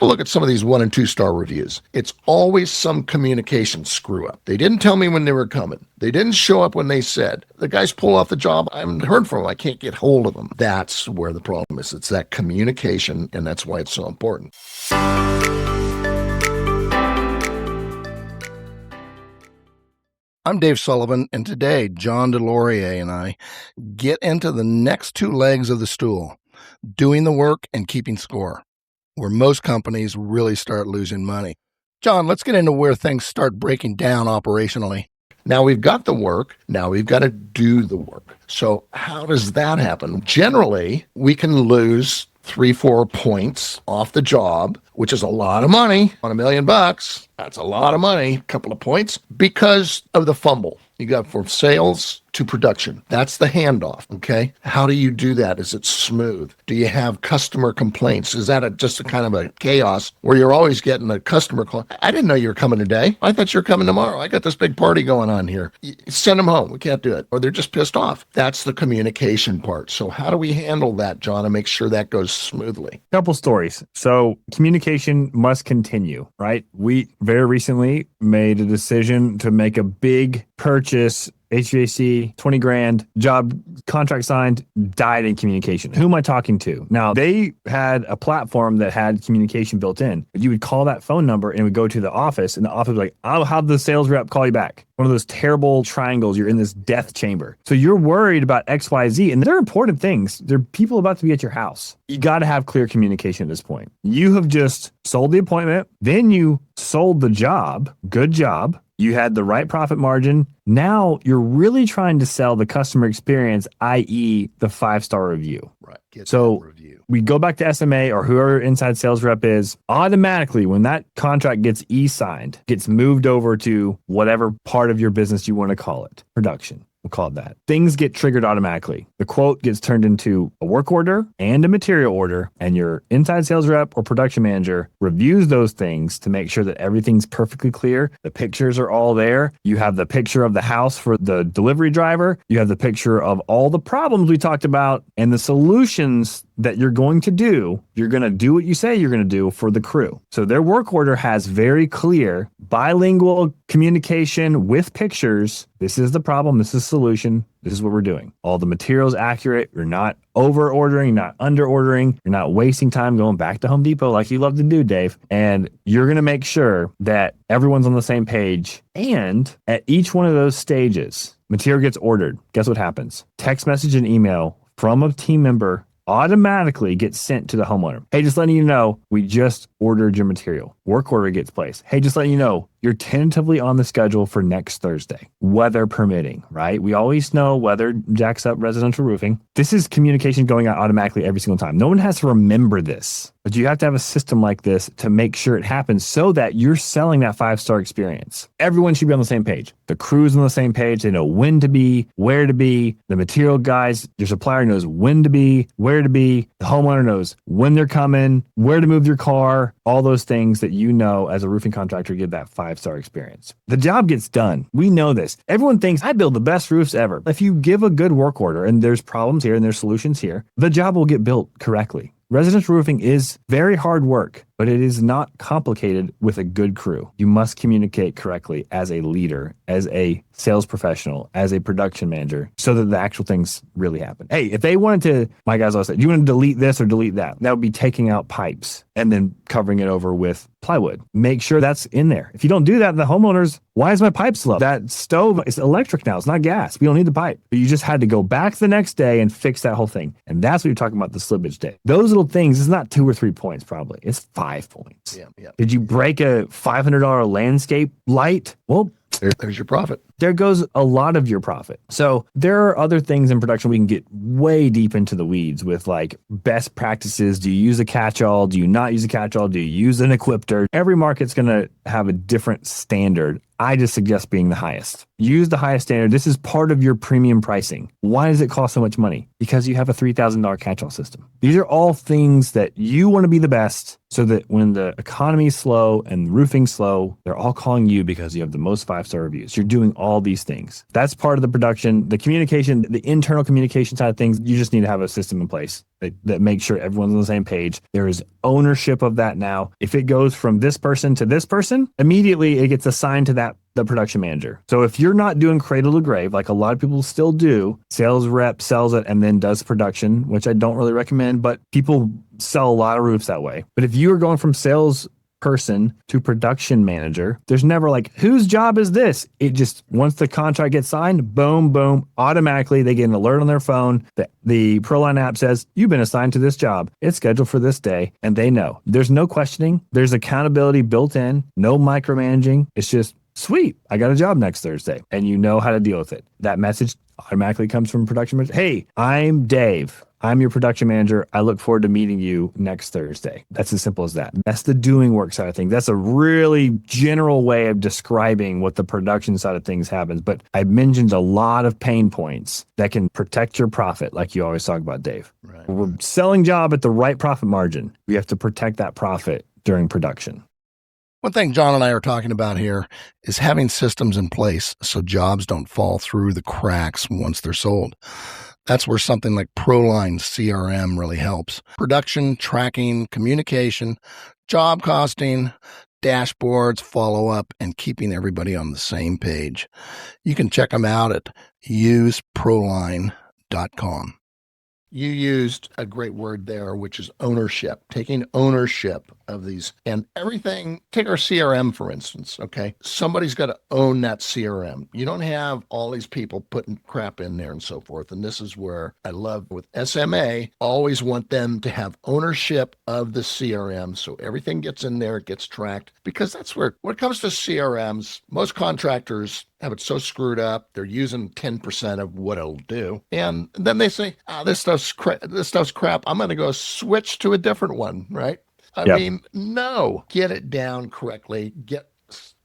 take a look at some of these 1 and 2 star reviews. It's always some communication screw up. They didn't tell me when they were coming. They didn't show up when they said. The guys pull off the job. I haven't heard from them. I can't get hold of them. That's where the problem is. It's that communication, and that's why it's so important. I'm Dave Sullivan, and today John DeLaurier and I get into the next 2 legs of the stool, doing the work and keeping score, where most companies really start losing money. John, let's get into where things start breaking down operationally. Now we've got the work. Now we've got to do the work. So how does that happen? Generally, we can lose 3-4 points off the job, which is a lot of money on $1 million. That's a lot of money, a couple of points, because of the fumble. You got from sales to production. That's the handoff, okay? How do you do that? Is it smooth? Do you have customer complaints? Is that just a kind of a chaos where you're always getting a customer call? I didn't know you were coming today. I thought you were coming tomorrow. I got this big party going on here. Send them home. We can't do it. Or they're just pissed off. That's the communication part. So how do we handle that, John, and make sure that goes smoothly? Couple stories. So communication must continue, right? We very recently made a decision to make a big purchase, HVAC, 20 grand, job contract signed, died in communication. Who am I talking to? Now, they had a platform that had communication built in. You would call that phone number and it would go to the office, and the office was like, I'll have the sales rep call you back. One of those terrible triangles. You're in this death chamber. So you're worried about XYZ, and they're important things. They're people about to be at your house. You got to have clear communication at this point. You have just sold the appointment, then you sold the job. Good job. You had the right profit margin. Now you're really trying to sell the customer experience, i.e. the 5-star review. Right. So review. We go back to SMA or whoever inside sales rep is, automatically when that contract gets e-signed, gets moved over to whatever part of your business you want to call it, production. We'll call it that. Things get triggered automatically. The quote gets turned into a work order and a material order, and your inside sales rep or production manager reviews those things to make sure that everything's perfectly clear. The pictures are all there. You have the picture of the house for the delivery driver. You have the picture of all the problems we talked about and the solutions that you're going to do. You're going to do what you say you're going to do for the crew. So their work order has very clear bilingual communication with pictures. This is the problem. This is the solution. This is what we're doing. All the materials accurate. You're not over ordering, not under ordering. You're not wasting time going back to Home Depot like you love to do, Dave. And you're going to make sure that everyone's on the same page. And at each one of those stages, material gets ordered. Guess what happens? Text message and email from a team member automatically gets sent to the homeowner. Hey, just letting you know, we just ordered your material. Work order gets placed. Hey, just letting you know, you're tentatively on the schedule for next Thursday, weather permitting, right? We always know weather jacks up residential roofing. This is communication going out automatically every single time. No one has to remember this, but you have to have a system like this to make sure it happens so that you're selling that 5-star experience. Everyone should be on the same page. The crew's on the same page. They know when to be, where to be. The material guys, your supplier knows when to be, where to be. The homeowner knows when they're coming, where to move your car, all those things that you know as a roofing contractor give that 5-star experience. The job gets done. We know this. Everyone thinks I build the best roofs ever. If you give a good work order and there's problems here and there's solutions here, the job will get built correctly. Residential roofing is very hard work, but it is not complicated with a good crew. You must communicate correctly as a leader, as a sales professional, as a production manager, so that the actual things really happen. Hey, if they wanted to, my guys always say, do you want to delete this or delete that? That would be taking out pipes and then covering it over with plywood. Make sure that's in there. If you don't do that, the homeowners, why is my pipe slow? That stove is electric now. It's not gas. We don't need the pipe. But you just had to go back the next day and fix that whole thing. And that's what you're talking about, the slippage day. Those little things, it's not 2 or 3 points probably. It's 5 points. Yeah. Did you break a $500 landscape light? Well, there's your profit. There goes a lot of your profit. So there are other things in production we can get way deep into the weeds with, like best practices. Do you use a catch-all? Do you not use a catch-all? Do you use an equipter? Every market's going to have a different standard. I just suggest being the highest. Use the highest standard. This is part of your premium pricing. Why does it cost so much money? Because you have a $3,000 catch-all system. These are all things that you want to be the best, so that when the economy is slow and roofing's slow, they're all calling you because you have the most 5-star reviews. You're doing all these things. That's part of the production, the communication, the internal communication side of things. You just need to have a system in place. that make sure everyone's on the same page. There is ownership of that now. If it goes from this person to this person, immediately it gets assigned to the production manager. So if you're not doing cradle to grave, like a lot of people still do, sales rep sells it and then does production, which I don't really recommend, but people sell a lot of roofs that way. But if you are going from sales person to production manager, there's never like, whose job is this? It just, once the contract gets signed, boom, boom, automatically they get an alert on their phone that the ProLine app says, you've been assigned to this job. It's scheduled for this day. And they know. There's no questioning. There's accountability built in, no micromanaging. It's just, sweet, I got a job next Thursday. And you know how to deal with it. That message automatically comes from production manager. Hey, I'm Dave. I'm your production manager. I look forward to meeting you next Thursday. That's as simple as that. That's the doing work side of things. That's a really general way of describing what the production side of things happens. But I mentioned a lot of pain points that can protect your profit, like you always talk about, Dave. Right. We're selling job at the right profit margin. We have to protect that profit during production. One thing John and I are talking about here is having systems in place so jobs don't fall through the cracks once they're sold. That's where something like ProLine CRM really helps. Production, tracking, communication, job costing, dashboards, follow-up, and keeping everybody on the same page. You can check them out at useproline.com. You used a great word there, which is ownership, taking ownership of these and everything. Take our CRM, for instance, okay? Somebody's got to own that CRM. You don't have all these people putting crap in there and so forth. And this is where I love with SMA, always want them to have ownership of the CRM. So everything gets in there, it gets tracked, because that's where, when it comes to CRMs, most contractors have it so screwed up, they're using 10% of what it'll do. And then they say, this stuff's crap. I'm going to go switch to a different one, right? I mean, no, get it down correctly.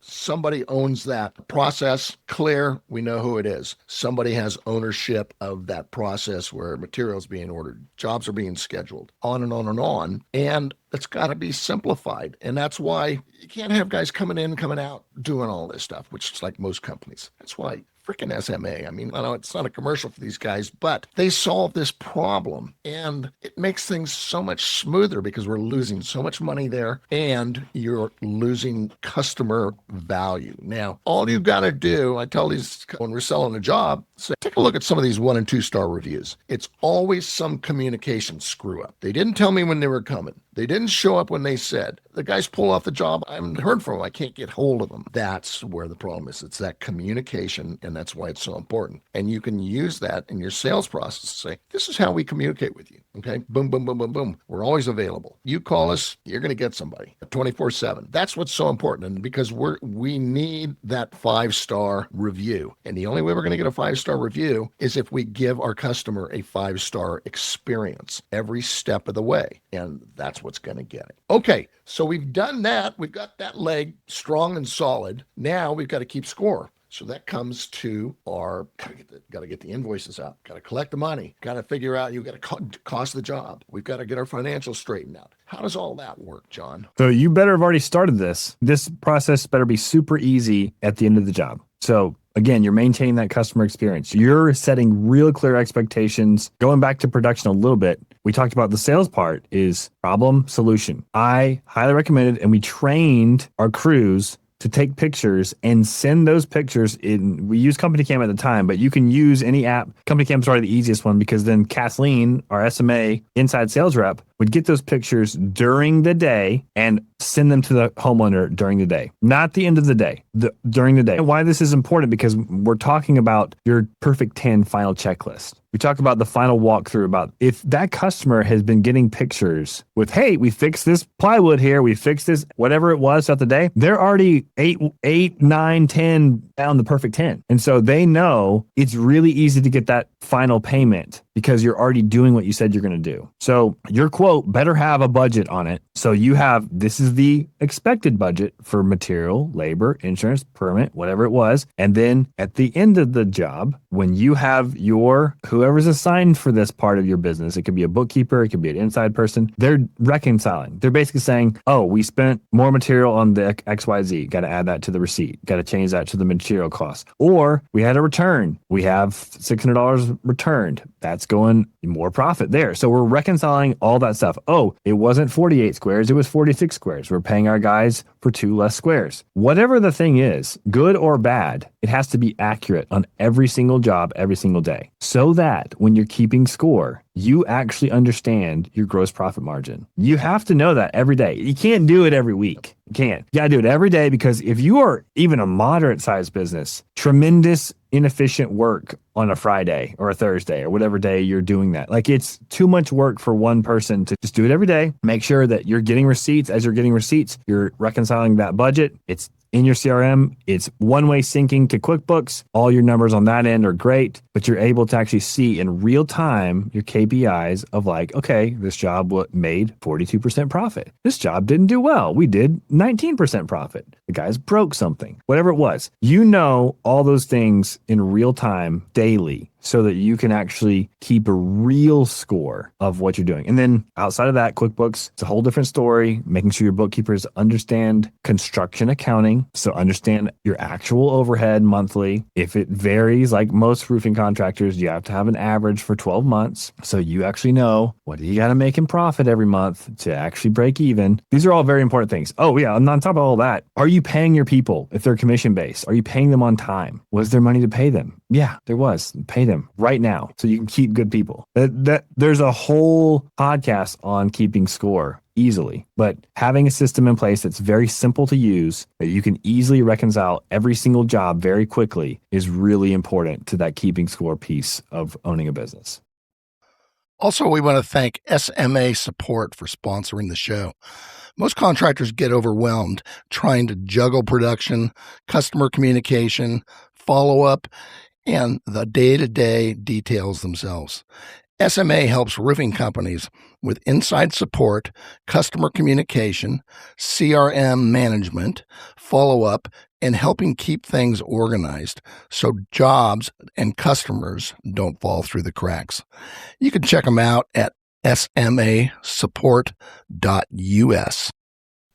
Somebody owns that process clear. We know who it is. Somebody has ownership of that process where materials being ordered, jobs are being scheduled, on and on and on. And it's got to be simplified. And that's why you can't have guys coming in, coming out, doing all this stuff, which is like most companies. That's why freaking SMA. I mean, I know it's not a commercial for these guys, but they solve this problem and it makes things so much smoother because we're losing so much money there and you're losing customer value. Now, all you've got to do, I tell these when we're selling a job, say, take a look at some of these 1 and 2 star reviews. It's always some communication screw up. They didn't tell me when they were coming. They didn't show up when they said. The guys pull off the job. I haven't heard from them. I can't get hold of them. That's where the problem is. It's that communication, and that's why it's so important. And you can use that in your sales process to say, this is how we communicate with you. Okay? Boom, boom, boom, boom, boom. We're always available. You call us, you're going to get somebody 24/7. That's what's so important. And because we need that 5-star review. And the only way we're going to get a 5-star review is if we give our customer a 5-star experience every step of the way. And that's what's going to get it. Okay, so we've done that. We've got that leg strong and solid. Now we've got to keep score. So that comes to our, got to get the invoices out, got to collect the money, got to figure out, you've got to cost the job. We've got to get our financials straightened out. How does all that work, John? So you better have already started this. This process better be super easy at the end of the job. So again, you're maintaining that customer experience. You're setting real clear expectations. Going back to production a little bit, we talked about the sales part is problem, solution. I highly recommend it, and we trained our crews to take pictures and send those pictures in. We use Company Cam at the time, but you can use any app. Company Cam is probably the easiest one because then Kathleen, our SMA inside sales rep, would get those pictures during the day and send them to the homeowner during the day, not the end of the day, during the day. And why this is important, because we're talking about your perfect 10 final checklist. We talk about the final walkthrough about if that customer has been getting pictures with, hey, we fixed this plywood here, we fixed this, whatever it was throughout the day, they're already 8, 9, 10 down the perfect 10. And so they know it's really easy to get that final payment because you're already doing what you said you're going to do. So your quote better have a budget on it. So you have, this is the expected budget for material, labor, insurance, permit, whatever it was. And then at the end of the job, when you have your, whoever's assigned for this part of your business, it could be a bookkeeper, it could be an inside person, they're reconciling. They're basically saying, oh, we spent more material on the XYZ. Got to add that to the receipt. Got to change that to the material cost. Or we had a return. We have $600 returned. that's going more profit there. So we're reconciling all that stuff. Oh, it wasn't 48 squares, it was 46 squares. We're paying our guys for 2 less squares. Whatever the thing is, good or bad, it has to be accurate on every single job, every single day, so that when you're keeping score, you actually understand your gross profit margin. You have to know that every day. You can't do it every week. You can't. You got to do it every day, because if you are even a moderate sized business, tremendous inefficient work on a Friday or a Thursday or whatever day you're doing that. Like, it's too much work for one person to just do it every day. Make sure that you're getting receipts. As you're getting receipts, you're reconciling that budget. It's in your CRM, it's one-way syncing to QuickBooks. All your numbers on that end are great, but you're able to actually see in real time your KPIs of like, okay, this job made 42% profit. This job didn't do well. We did 19% profit. The guys broke something, whatever it was. You know all those things in real time daily, so that you can actually keep a real score of what you're doing. And then outside of that, QuickBooks, it's a whole different story, making sure your bookkeepers understand construction accounting. So understand your actual overhead monthly. If it varies, like most roofing contractors, you have to have an average for 12 months. So you actually know what do you got to make in profit every month to actually break even. These are all very important things. Oh yeah, and on top of all that, are you paying your people if they're commission-based? Are you paying them on time? Was there money to pay them? Yeah, there was. Pay them right now so you can keep good people. There's a whole podcast on keeping score easily, but having a system in place that's very simple to use, that you can easily reconcile every single job very quickly, is really important to that keeping score piece of owning a business. Also, we want to thank SMA Support for sponsoring the show. Most contractors get overwhelmed trying to juggle production, customer communication, follow-up, and the day-to-day details themselves. SMA helps roofing companies with inside support, customer communication, CRM management, follow-up, and helping keep things organized so jobs and customers don't fall through the cracks. You can check them out at smasupport.us.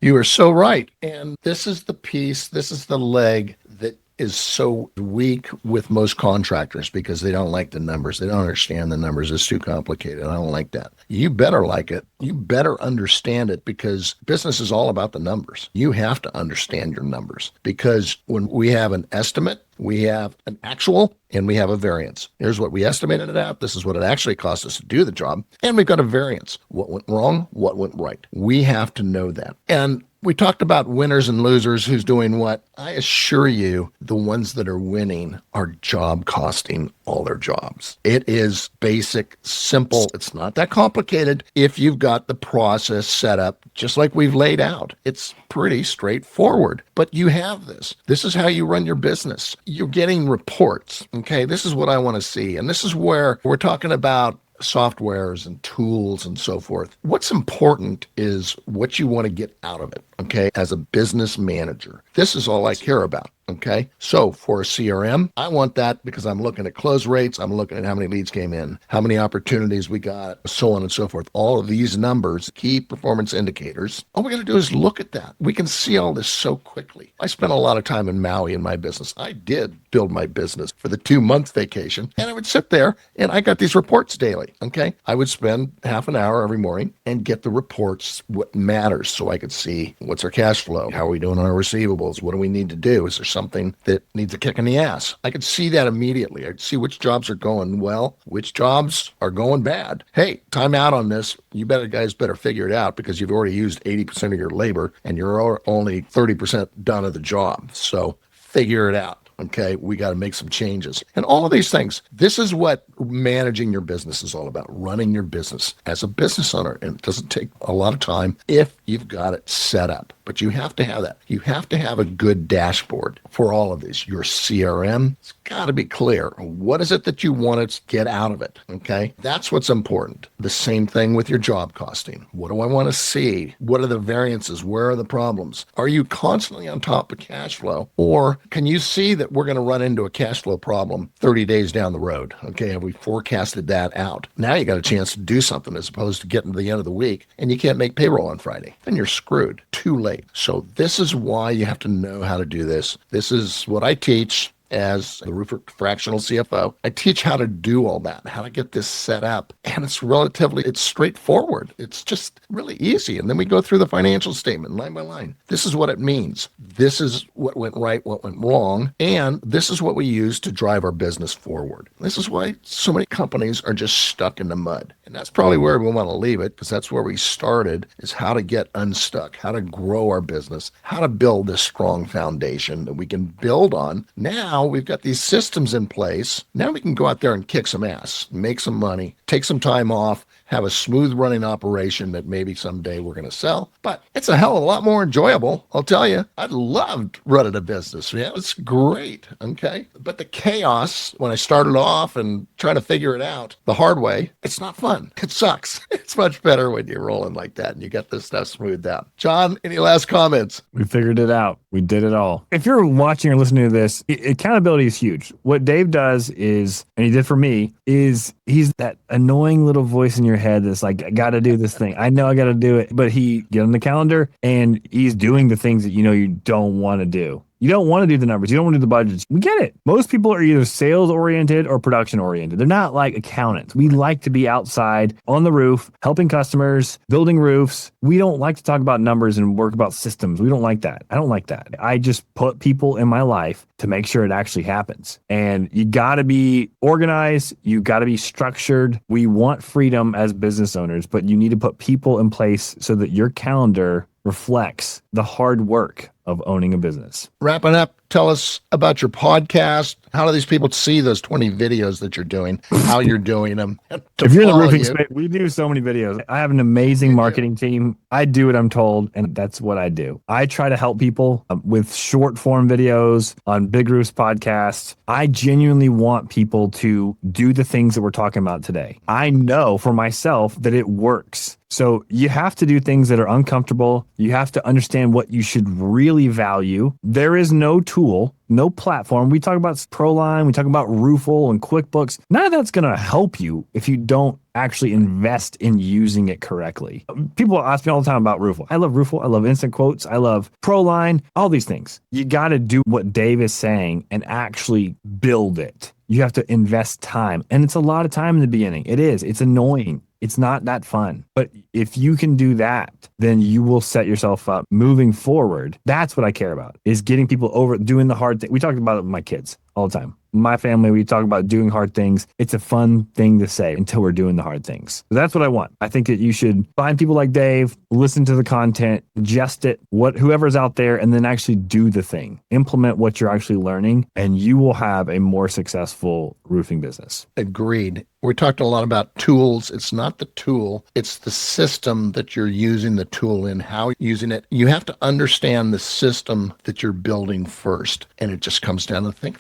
You are so right. And this is the piece, this is the leg that is so weak with most contractors, because they don't like the numbers. They don't understand the numbers. It's too complicated. I don't like that. You better like it. You better understand it, because business is all about the numbers. You have to understand your numbers, because when we have an estimate, we have an actual, and we have a variance. Here's what we estimated it at. This is what it actually cost us to do the job. And we've got a variance. What went wrong? What went right? We have to know that. And we talked about winners and losers, who's doing what. I assure you, the ones that are winning are job costing all their jobs. It is basic, simple. It's not that complicated if you've got the process set up just like we've laid out. It's pretty straightforward, but you have this. This is how you run your business. You're getting reports, okay? This is what I want to see. And this is where we're talking about softwares and tools and so forth. What's important is what you want to get out of it, okay? As a business manager, this is all I care about. Okay. So for a CRM, I want that because I'm looking at close rates. I'm looking at how many leads came in, how many opportunities we got, so on and so forth. All of these numbers, key performance indicators. All we got to do is look at that. We can see all this so quickly. I spent a lot of time in Maui in my business. I did build my business for the 2-month vacation, and I would sit there and I got these reports daily. Okay. I would spend half an hour every morning and get the reports, what matters, so I could see what's our cash flow, how are we doing on our receivables, what do we need to do, is there something that needs a kick in the ass. I could see that immediately. I'd see which jobs are going well, which jobs are going bad. Hey, time out on this. You guys better figure it out, because you've already used 80% of your labor and you're only 30% done of the job. So figure it out. Okay, we got to make some changes. And all of these things, this is what managing your business is all about, running your business as a business owner. And it doesn't take a lot of time if you've got it set up. But you have to have that. You have to have a good dashboard for all of these. Your CRM, it's got to be clear. What is it that you want to get out of it? Okay, that's what's important. The same thing with your job costing. What do I want to see? What are the variances? Where are the problems? Are you constantly on top of cash flow? Or can you see that we're going to run into a cash flow problem 30 days down the road? Okay, have we forecasted that out? Now you got a chance to do something, as opposed to getting to the end of the week and you can't make payroll on Friday. Then you're screwed. Too late. So this is why you have to know how to do this. This is what I teach. as the roofer fractional CFO. I teach how to do all that, how to get this set up. And it's straightforward. It's just really easy. And then we go through the financial statement line by line. This is what it means. This is what went right, what went wrong. And this is what we use to drive our business forward. This is why so many companies are just stuck in the mud. And that's probably where we want to leave it, because that's where we started, is how to get unstuck, how to grow our business, how to build this strong foundation that we can build on. Now we've got these systems in place. Now we can go out there and kick some ass, make some money, take some time off, have a smooth running operation that maybe someday we're going to sell. But it's a hell of a lot more enjoyable. I'll tell you, I loved running a business. Yeah, it's great. Okay. But the chaos when I started off and trying to figure it out the hard way, it's not fun. It sucks. It's much better when you're rolling like that and you get this stuff smoothed out. John, any last comments? We figured it out. We did it all. If you're watching or listening to this, accountability is huge. What Dave does is, and he did for me, is he's that annoying little voice in your head that's like, I got to do this thing. I know I got to do it. But he get on the calendar and he's doing the things that you know you don't want to do. You don't want to do the numbers. You don't want to do the budgets. We get it. Most people are either sales oriented or production oriented. They're not like accountants. We like to be outside on the roof, helping customers, building roofs. We don't like to talk about numbers and work about systems. We don't like that. I don't like that. I just put people in my life to make sure it actually happens. And you got to be organized. You got to be structured. We want freedom as business owners, but you need to put people in place so that your calendar reflects the hard work of owning a business. Wrapping up, tell us about your podcast. How do these people see those 20 videos that you're doing, how you're doing them? If you're in the roofing space, we do so many videos. I have an amazing marketing team. I do what I'm told, and that's what I do. I try to help people with short form videos on Big Roofs podcasts. I genuinely want people to do the things that we're talking about today. I know for myself that it works. So you have to do things that are uncomfortable. You have to understand what you should really value. There is no tool, no platform. We talk about ProLine, we talk about Roofle and QuickBooks. None of that's going to help you if you don't actually invest in using it correctly. People ask me all the time about Roofle. I love Roofle. I love Instant Quotes. I love ProLine, all these things. You got to do what Dave is saying and actually build it. You have to invest time. And it's a lot of time in the beginning. It is. It's annoying. It's not that fun. But if you can do that, then you will set yourself up moving forward. That's what I care about, is getting people over doing the hard thing. We talked about it with my kids all the time. My family, we talk about doing hard things. It's a fun thing to say until we're doing the hard things. So that's what I want. I think that you should find people like Dave, listen to the content, ingest it, whoever's out there, and then actually do the thing. Implement what you're actually learning, and you will have a more successful roofing business. Agreed. We talked a lot about tools. It's not the tool. It's the system that you're using the tool in, how you're using it. You have to understand the system that you're building first. And it just comes down to think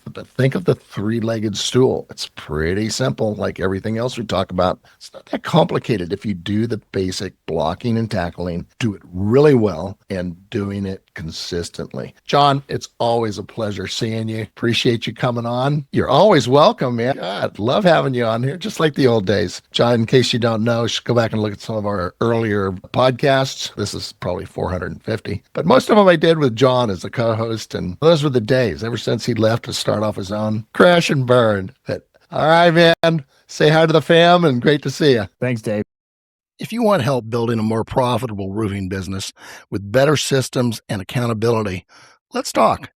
of the three-legged stool. It's pretty simple, like everything else we talk about. It's not that complicated if you do the basic blocking and tackling, do it really well, and doing it consistently. John, it's always a pleasure seeing you. Appreciate you coming on. You're always welcome, man. God, love having you on here, just like the old days. John, in case you don't know, you should go back and look at some of our earlier podcasts. This is probably 450. But most of them I did with John as a co-host, and those were the days, ever since he left to start off his own. Crash and burn. But all right, man. Say hi to the fam, and great to see you. Thanks, Dave. If you want help building a more profitable roofing business with better systems and accountability, let's talk.